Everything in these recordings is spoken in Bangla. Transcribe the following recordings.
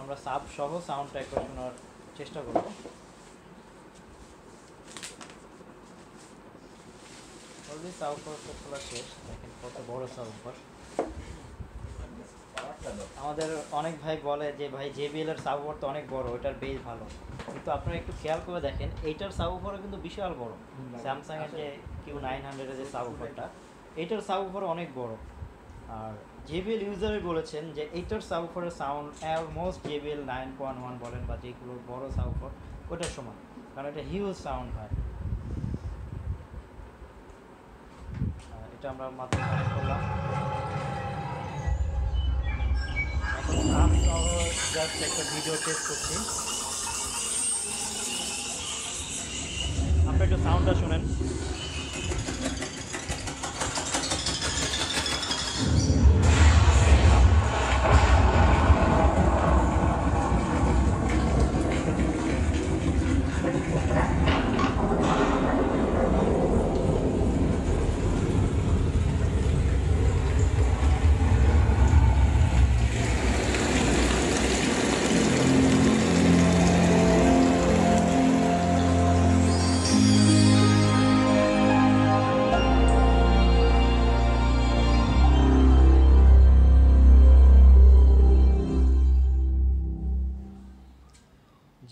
আমরা সাব সহ সাউন্ডটা একবার শোনার চেষ্টা করব। অলরেডি সাবওয়ুফারটা খোলা শেষ। দেখেন কত বড় সাবওয়ুফার। আমাদের অনেক ভাই বলে যে ভাই JBL এর সাবওয়ুফার তো অনেক বড়, ওটার বেস ভালো, কিন্তু আপনারা একটু খেয়াল করে দেখেন এইটার সাবওয়ুফারও কিন্তু বিশাল বড়। স্যামসাং এর যে Q900 এর যে সাবওয়ুফারটা, এইটার সাবওয়ুফার অনেক বড়। আর JBL ইউজারই বলেছেন যে এইটার সাবওয়ুফারের সাউন্ড অলমোস্ট JBL 9.1 বলেন বা যেগুলো বড় সাবওয়ুফার ওটার সমান, কারণ এটা হিউজ সাউন্ড হয়। এটা আমরা মাত্র কানেক্ট করলাম। এখন আমি জাস্ট একটা ভিডিও টেস্ট করছি, আপনারা একটু সাউন্ডটা শুনেন।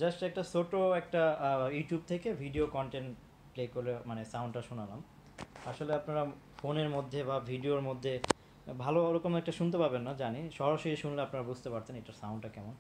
জাস্ট একটা ছোট একটা ইউটিউব থেকে ভিডিও কন্টেন্ট প্লে করে মানে সাউন্ডটা শোনালাম। আসলে আপনারা ফোনের মধ্যে বা ভিডিওর মধ্যে ভালো ওরকম একটা শুনতে পাবেন না জানি, সরাসরি শুনলে আপনারা বুঝতে পারতেন এটার সাউন্ডটা কেমন।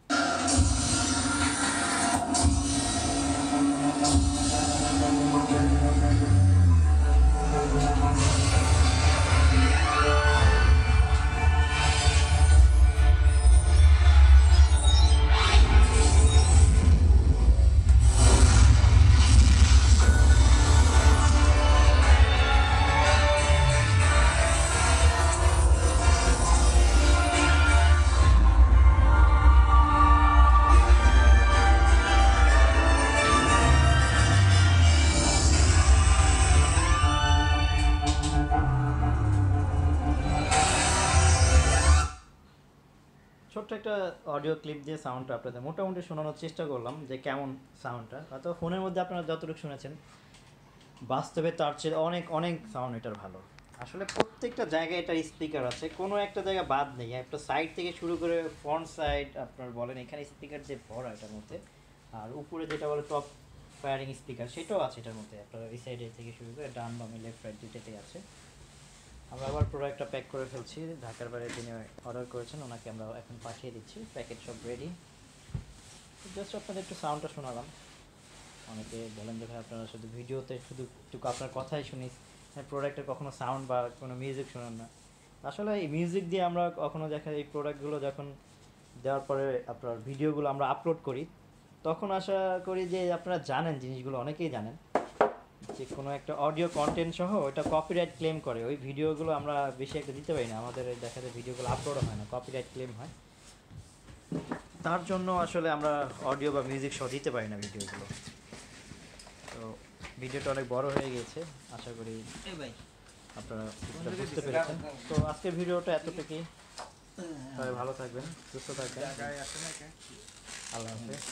ছোট্ট একটা অডিও ক্লিপ দিয়ে সাউন্ডটা আপনাদের মোটামুটি শোনানোর চেষ্টা করলাম যে কেমন সাউন্ডটা। হয়তো ফোনের মধ্যে আপনারা যতটুকু শুনেছেন, বাস্তবে তার চেয়ে অনেক অনেক সাউন্ড এটার ভালো। আসলে প্রত্যেকটা জায়গায় এটার স্পিকার আছে, কোনো একটা জায়গা বাদ নেই। একটা সাইড থেকে শুরু করে ফ্রন্ট সাইড আপনার বলেন, এখানে স্পিকার যে ভরা এটার মধ্যে, আর উপরে যেটা বলে টপ ফায়ারিং স্পিকার সেটাও আছে এটার মধ্যে। আপনার এই সাইডে থেকে শুরু করে ডান বামে লেফট রাইট দুইটাতেই আছে। আমরা আবার প্রোডাক্টটা প্যাক করে ফেলছি। ঢাকার বাইরে যিনি অর্ডার করেছেন ওনাকে আমরা এখন পাঠিয়ে দিচ্ছি, প্যাকেট সব রেডি। জাস্ট আপনাদের একটু সাউন্ডটা শোনালাম। অনেকে বলেন যে ভাই আপনারা শুধু ভিডিওতে শুধু একটু আপনার কথাই শুনি, প্রোডাক্টের কখনো সাউন্ড বা কোনো মিউজিক শোনেন না। আসলে এই মিউজিক দিয়ে আমরা কখনো দেখা এই প্রোডাক্টগুলো যখন দেওয়ার পরে আপনার ভিডিওগুলো আমরা আপলোড করি, তখন আশা করি যে আপনারা জানেন জিনিসগুলো, অনেকেই জানেন যে কোনো একটা অডিও কন্টেন্ট সহ ওটা কপিরাইট ক্লেম করে। ওই ভিডিওগুলো আমরা বেশি একটা দিতে পারি না, আমাদের দেখা যায় ভিডিওগুলো আপলোড হয় না, কপিরাইট ক্লেম হয়। তার জন্য আসলে আমরা অডিও বা মিউজিক সহ দিতে পারি না ভিডিওগুলো। তো ভিডিওটা অনেক বড় হয়ে গিয়েছে, আশা করি আপনারা বুঝতে পেরেছেন। তো আজকের ভিডিওটা এতটুকুই। সবাই ভালো থাকবেন, সুস্থ থাকবেন, আল্লাহ হাফেজ।